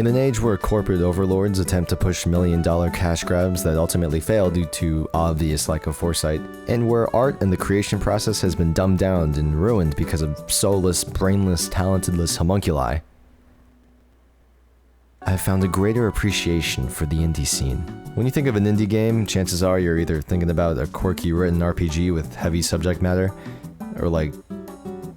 In an age where corporate overlords attempt to push million-dollar cash grabs that ultimately fail due to obvious lack of foresight, and where art and the creation process has been dumbed down and ruined because of soulless, brainless, talentedless homunculi, I've found a greater appreciation for the indie scene. When you think of an indie game, chances are you're either thinking about a quirky written RPG with heavy subject matter, or like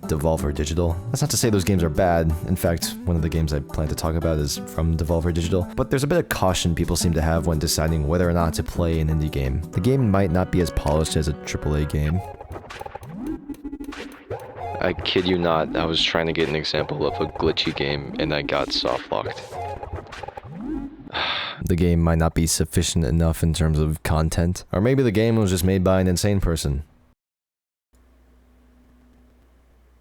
Devolver Digital. That's not to say those games are bad. In fact, one of the games I plan to talk about is from Devolver Digital. But there's a bit of caution people seem to have when deciding whether or not to play an indie game. The game might not be as polished as a AAA game. I kid you not, I was trying to get an example of a glitchy game and I got soft locked. The game might not be sufficient enough in terms of content. Or maybe the game was just made by an insane person.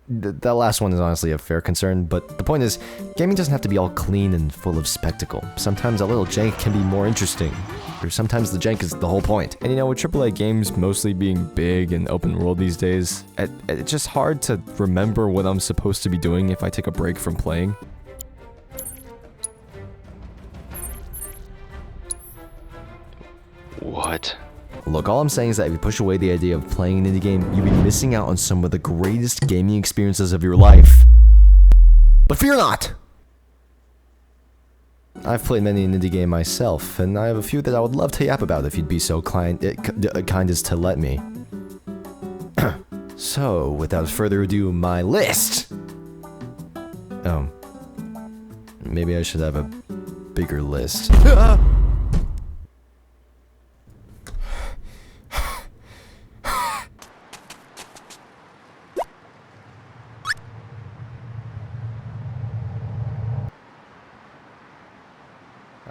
That last one is honestly a fair concern, but the point is, gaming doesn't have to be all clean and full of spectacle. Sometimes a little jank can be more interesting, or sometimes the jank is the whole point. And you know, with AAA games mostly being big and open world these days, it's just hard to remember what I'm supposed to be doing if I take a break from playing. What? Look, all I'm saying is that if you push away the idea of playing an indie game, you'll be missing out on some of the greatest gaming experiences of your life. But fear not! I've played many an indie game myself, and I have a few that I would love to yap about if you'd be so kind as to let me. So, without further ado, my list! Oh. Maybe I should have a bigger list.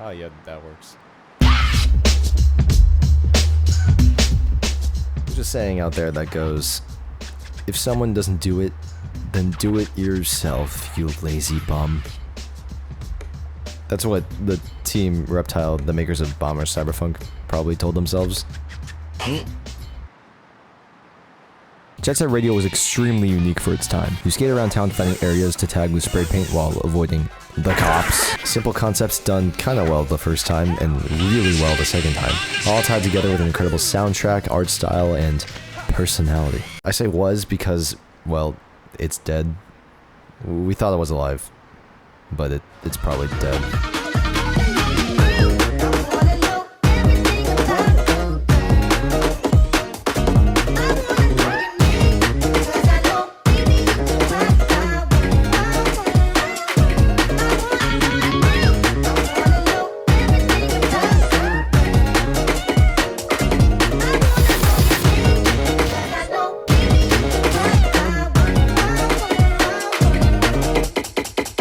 Oh yeah, that works. There's a saying out there that goes, if someone doesn't do it, then do it yourself, you lazy bum. That's what the Team Reptile, the makers of Bomber Cyberfunk, probably told themselves. Jet Set Radio was extremely unique for its time. You skate around town finding areas to tag with spray paint while avoiding the cops. Simple concepts done kinda well the first time and really well the second time. All tied together with an incredible soundtrack, art style, and personality. I say was because, well, it's dead. We thought it was alive, but it's probably dead.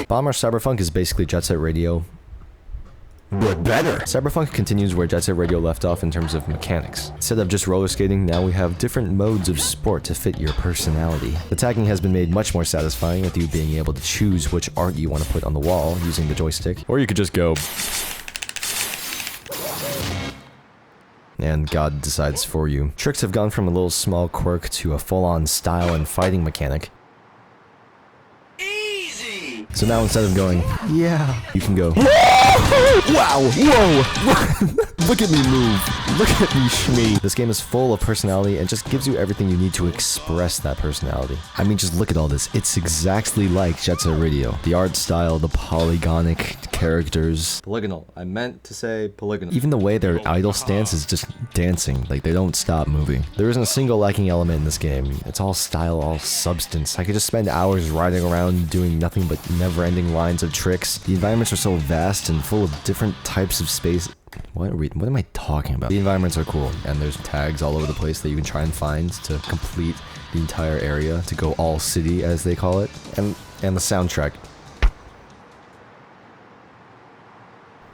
Bomber Cyberfunk is basically Jet Set Radio, but better. Cyberfunk continues where Jet Set Radio left off in terms of mechanics. Instead of just roller skating, now we have different modes of sport to fit your personality. The tagging has been made much more satisfying with you being able to choose which art you want to put on the wall using the joystick. Or you could just go, and God decides for you. Tricks have gone from a little small quirk to a full-on style and fighting mechanic. So now instead of going, yeah, you can go, wow, whoa, look at me move, look at me shmee. This game is full of personality and just gives you everything you need to express that personality. I mean, just look at all this. It's exactly like Jet Set Radio. The art style, the polygonic characters. Polygonal. I meant to say polygonal. Even the way their idle stance is just dancing. Like, they don't stop moving. There isn't a single lacking element in this game. It's all style, all substance. I could just spend hours riding around doing nothing but never-ending lines of tricks. The environments are so vast and full of different types of space. What am I talking about? The environments are cool, and there's tags all over the place that you can try and find to complete the entire area, to go all city, as they call it. And the soundtrack.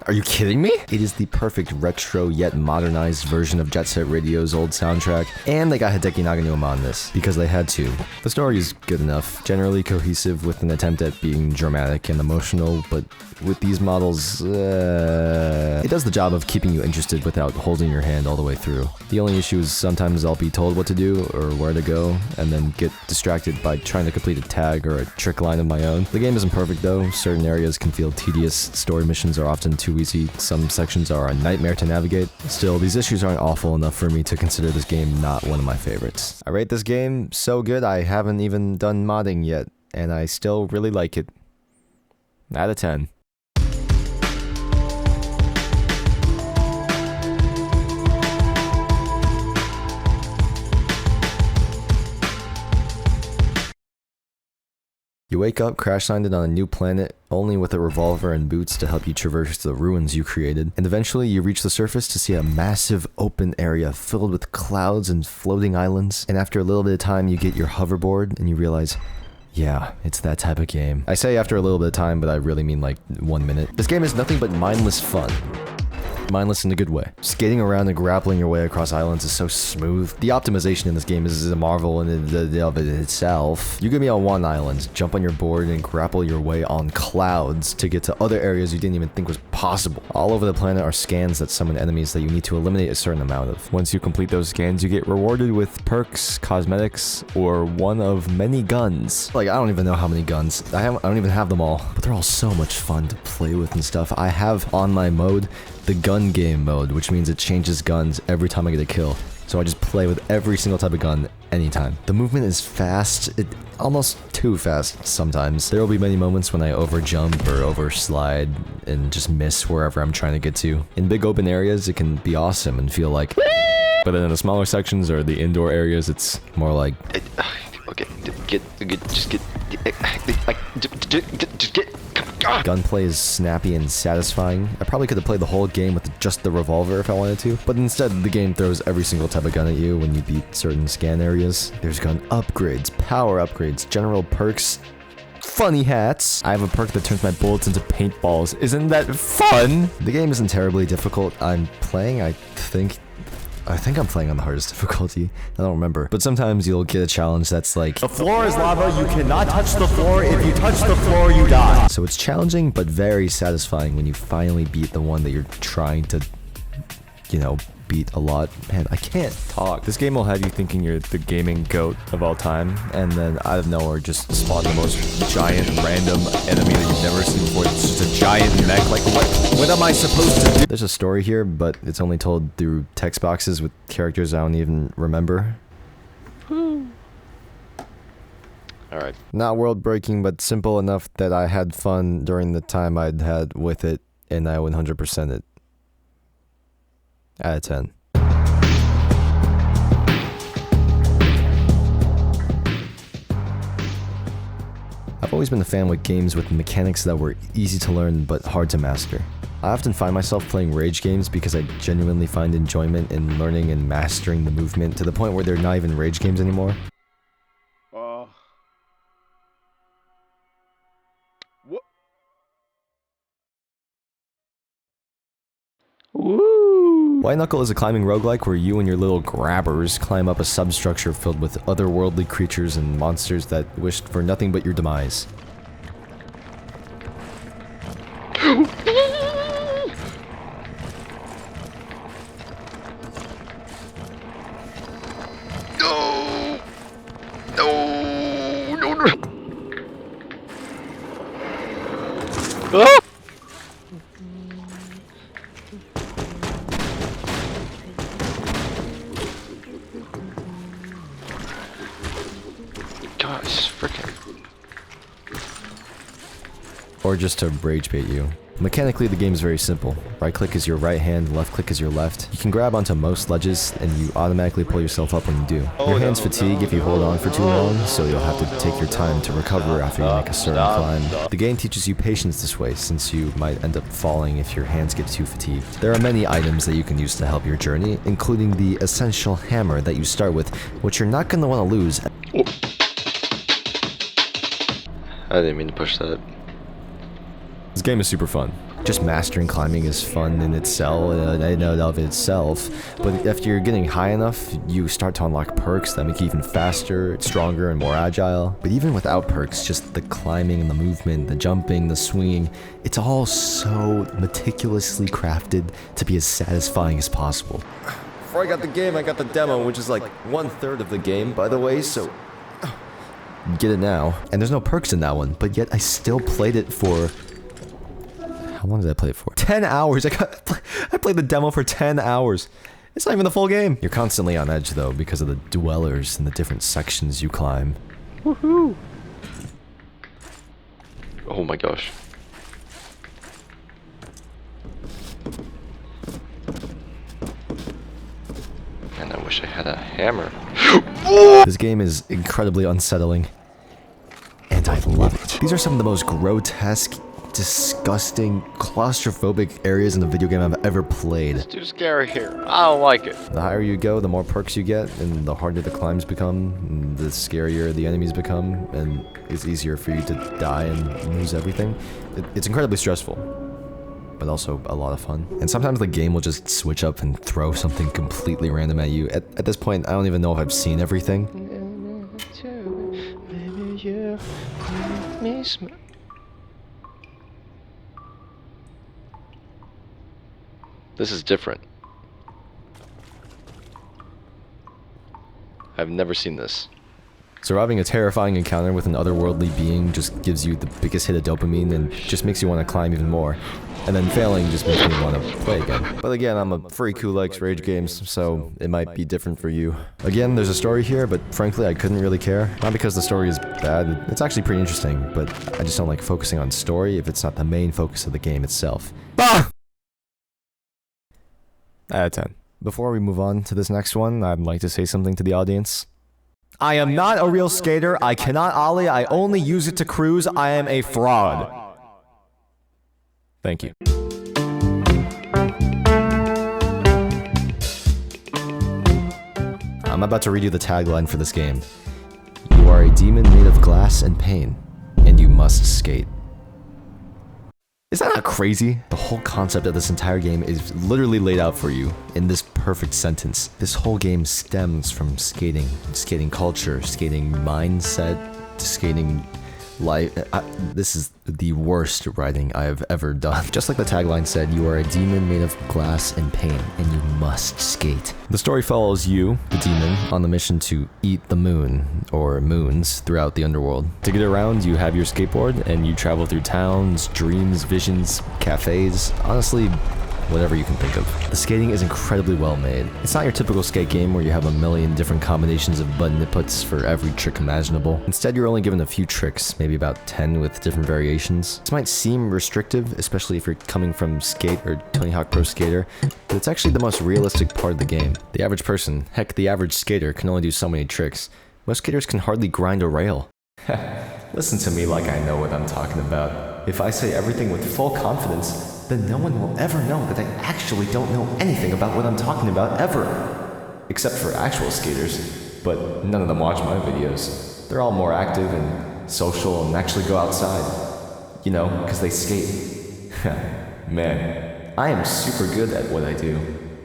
Are you kidding me? It is the perfect retro yet modernized version of Jet Set Radio's old soundtrack, and they got HIDEKI NAGANUMA on this, because they had to. The story is good enough, generally cohesive with an attempt at being dramatic and emotional, but with these models, it does the job of keeping you interested without holding your hand all the way through. The only issue is sometimes I'll be told what to do or where to go, and then get distracted by trying to complete a tag or a trick line of my own. The game isn't perfect though, certain areas can feel tedious, story missions are often too easy, some sections are a nightmare to navigate. Still, these issues aren't awful enough for me to consider this game not one of my favorites. I rate this game so good I haven't even done modding yet, and I still really like it. Out of 10. You wake up crash-landed on a new planet, only with a revolver and boots to help you traverse the ruins you created, and eventually you reach the surface to see a massive open area filled with clouds and floating islands, and after a little bit of time you get your hoverboard and you realize, yeah, it's that type of game. I say after a little bit of time, but I really mean like 1 minute. This game is nothing but mindless fun. Mindless in a good way. Skating around and grappling your way across islands is so smooth. The optimization in this game is a marvel in of it itself. You could be on one island, jump on your board, and grapple your way on clouds to get to other areas you didn't even think was possible. All over the planet are scans that summon enemies that you need to eliminate a certain amount of. Once you complete those scans, you get rewarded with perks, cosmetics, or one of many guns. Like, I don't even know how many guns. I don't even have them all, but they're all so much fun to play with and stuff. I have on my mode the gun game mode, which means it changes guns every time I get a kill. So I just play with every single type of gun anytime. The movement is fast, almost too fast sometimes. There will be many moments when I overjump or overslide and just miss wherever I'm trying to get to. In big open areas, it can be awesome and feel like, but then in the smaller sections or the indoor areas, it's more like, okay, just get. Gunplay is snappy and satisfying. I probably could have played the whole game with just the revolver if I wanted to, but instead the game throws every single type of gun at you when you beat certain scan areas. There's gun upgrades, power upgrades, general perks, funny hats. I have a perk that turns my bullets into paintballs. Isn't that fun? The game isn't terribly difficult. I think I'm playing on the hardest difficulty. I don't remember. But sometimes you'll get a challenge that's like, the floor is lava, you cannot touch the floor. If you touch the floor, you die. So it's challenging, but very satisfying when you finally beat the one that you're trying to, beat a lot. Man, I can't talk. This game will have you thinking you're the gaming goat of all time, and then out of nowhere just spawn the most giant random enemy that you've never seen before. It's just a giant mech. Like, what am I supposed to do? There's a story here, but it's only told through text boxes with characters I don't even remember. Alright. Not world-breaking, but simple enough that I had fun during the time I'd had with it, and I 100% it. Out of 10. I've always been a fan with games with mechanics that were easy to learn but hard to master. I often find myself playing rage games because I genuinely find enjoyment in learning and mastering the movement to the point where they're not even rage games anymore. Woo! White Knuckle is a climbing roguelike where you and your little grabbers climb up a substructure filled with otherworldly creatures and monsters that wished for nothing but your demise. No! Ah! Gosh, frickin'. Or just to rage bait you. Mechanically, the game is very simple. Right click is your right hand, left click is your left. You can grab onto most ledges, and you automatically pull yourself up when you do. Your hands fatigue if you hold on for too long, so you'll have to take your time to recover after you make a certain climb. The game teaches you patience this way, since you might end up falling if your hands get too fatigued. There are many items that you can use to help your journey, including the essential hammer that you start with, which you're not going to want to lose. Oh. I didn't mean to push that. This game is super fun. Just mastering climbing is fun in itself, in and of itself, but if you're getting high enough, you start to unlock perks that make you even faster, stronger, and more agile. But even without perks, just the climbing and the movement, the jumping, the swinging, it's all so meticulously crafted to be as satisfying as possible. Before I got the game, I got the demo, which is like 1/3 of the game, by the way, so get it now. And there's no perks in that one, but yet I still played it for... How long did I play it for? 10 hours! I played the demo for 10 hours! It's not even the full game! You're constantly on edge though, because of the dwellers and the different sections you climb. Woohoo! Oh my gosh. And I wish I had a hammer. This game is incredibly unsettling. And I love it. These are some of the most grotesque, disgusting, claustrophobic areas in a video game I've ever played. It's too scary here. I don't like it. The higher you go, the more perks you get, and the harder the climbs become, and the scarier the enemies become, and it's easier for you to die and lose everything. It's incredibly stressful, but also a lot of fun. And sometimes the game will just switch up and throw something completely random at you. At this point, I don't even know if I've seen everything. This is different. I've never seen this. Surviving a terrifying encounter with an otherworldly being just gives you the biggest hit of dopamine and just makes you want to climb even more. And then failing just makes me want to play again. But again, I'm a freak who likes rage games, so it might be different for you. Again, there's a story here, but frankly, I couldn't really care. Not because the story is bad, it's actually pretty interesting, but I just don't like focusing on story if it's not the main focus of the game itself. Ah! Out of 10. Before we move on to this next one, I'd like to say something to the audience. I am not a real skater, I cannot ollie, I only use it to cruise, I am a fraud. Thank you. I'm about to read you the tagline for this game. You are a demon made of glass and pain, and you must skate. Is that not crazy? The whole concept of this entire game is literally laid out for you in this perfect sentence. This whole game stems from skating, skating culture, skating mindset, skating life. This is the worst writing I have ever done. Just like the tagline said, you are a demon made of glass and pain, and you must skate. The story follows you, the demon, on the mission to eat the moon, or moons, throughout the underworld. To get around, you have your skateboard, and you travel through towns, dreams, visions, cafes, honestly, whatever you can think of. The skating is incredibly well made. It's not your typical skate game where you have a million different combinations of button inputs for every trick imaginable. Instead, you're only given a few tricks, maybe about 10 with different variations. This might seem restrictive, especially if you're coming from Skate or Tony Hawk Pro Skater, but it's actually the most realistic part of the game. The average person, heck, the average skater can only do so many tricks. Most skaters can hardly grind a rail. Listen to me like I know what I'm talking about. If I say everything with full confidence, then no one will ever know that I actually don't know anything about what I'm talking about ever. Except for actual skaters, but none of them watch my videos. They're all more active and social and actually go outside. You know, because they skate. Man, I am super good at what I do.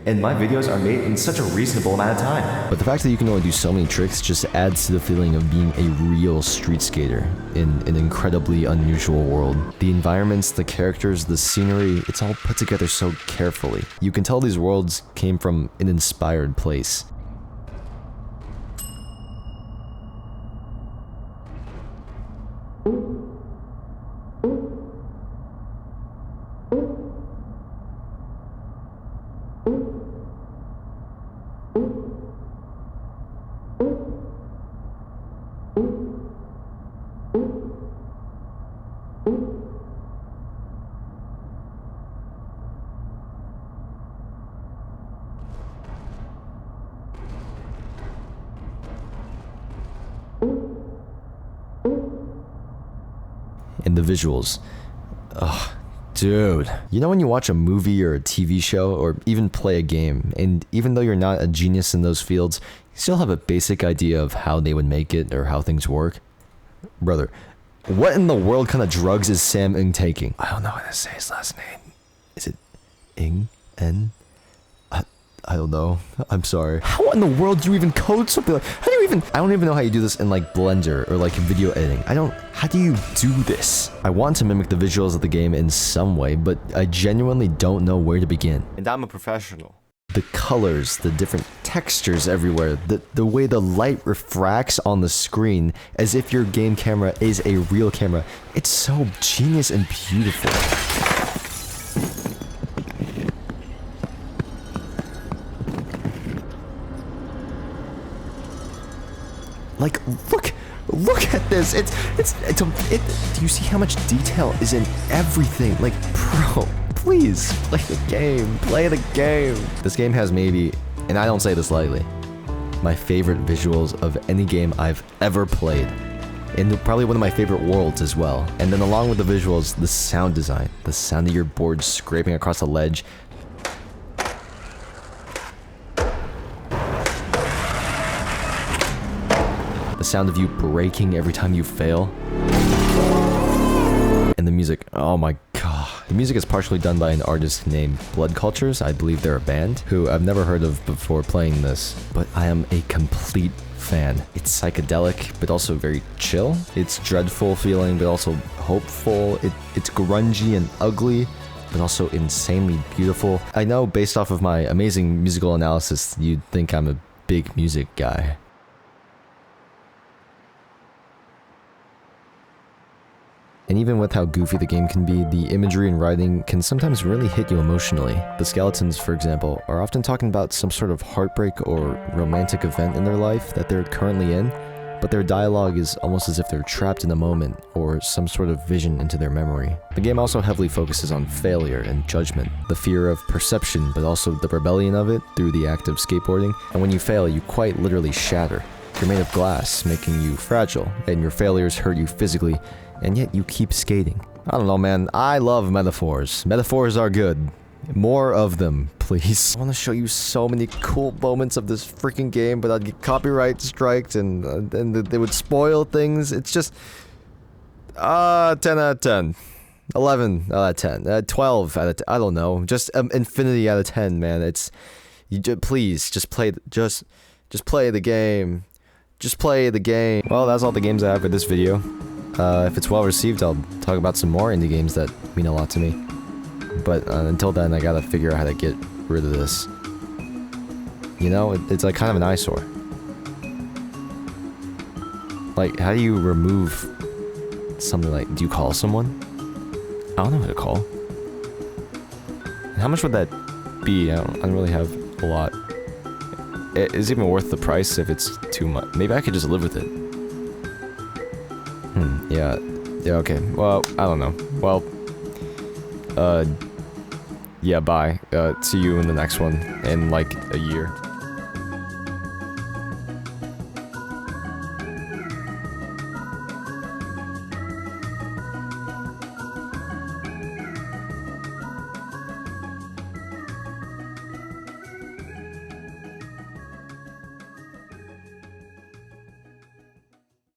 And my videos are made in such a reasonable amount of time. But the fact that you can only do so many tricks just adds to the feeling of being a real street skater in an incredibly unusual world. The environments, the characters, the scenery, it's all put together so carefully. You can tell these worlds came from an inspired place. And the visuals. Ugh, dude. You know when you watch a movie or a TV show or even play a game, and even though you're not a genius in those fields, you still have a basic idea of how they would make it or how things work? Brother, what in the world kind of drugs is Sam Ng taking? I don't know how to say his last name. Ing? N? I don't know. I'm sorry. How in the world do you even code something like... How do you even... I don't even know how you do this in like Blender or like video editing. How do you do this? I want to mimic the visuals of the game in some way, but I genuinely don't know where to begin. And I'm a professional. The colors, the different textures everywhere, the way the light refracts on the screen as if your game camera is a real camera. It's so genius and beautiful. Like, look at this. Do you see how much detail is in everything? Like, bro, please, play the game. Play the game. This game has maybe, and I don't say this lightly, my favorite visuals of any game I've ever played. And probably one of my favorite worlds as well. And then along with the visuals, the sound design. The sound of your board scraping across a ledge. The sound of you breaking every time you fail. And the music, oh my god. The music is partially done by an artist named Blood Cultures. I believe they're a band, who I've never heard of before playing this. But I am a complete fan. It's psychedelic, but also very chill. It's dreadful feeling, but also hopeful. It's grungy and ugly, but also insanely beautiful. I know based off of my amazing musical analysis, you'd think I'm a big music guy. And even with how goofy the game can be, the imagery and writing can sometimes really hit you emotionally. The skeletons, for example, are often talking about some sort of heartbreak or romantic event in their life that they're currently in, but their dialogue is almost as if they're trapped in a moment or some sort of vision into their memory. The game also heavily focuses on failure and judgment, the fear of perception, but also the rebellion of it through the act of skateboarding. And when you fail, you quite literally shatter. You're made of glass, making you fragile, and your failures hurt you physically, and yet you keep skating. I don't know, man. I love metaphors. Metaphors are good. More of them, please. I want to show you so many cool moments of this freaking game, but I'd get copyright striked and they would spoil things. It's just... 10 out of 10. 11 out of 10. 12 out of 10. I don't know. Just infinity out of 10, man. It's... please, just play the game. Just play the game. Well, that's all the games I have for this video. If it's well received, I'll talk about some more indie games that mean a lot to me. But until then, I gotta figure out how to get rid of this. You know, it's like kind of an eyesore. Like, how do you remove something like... Do you call someone? I don't know who to call. How much would that be? I don't really have a lot. Is it even worth the price if it's too much? Maybe I could just live with it. Yeah, okay. Well, I don't know. Well, yeah, bye. See you in the next one in like a year.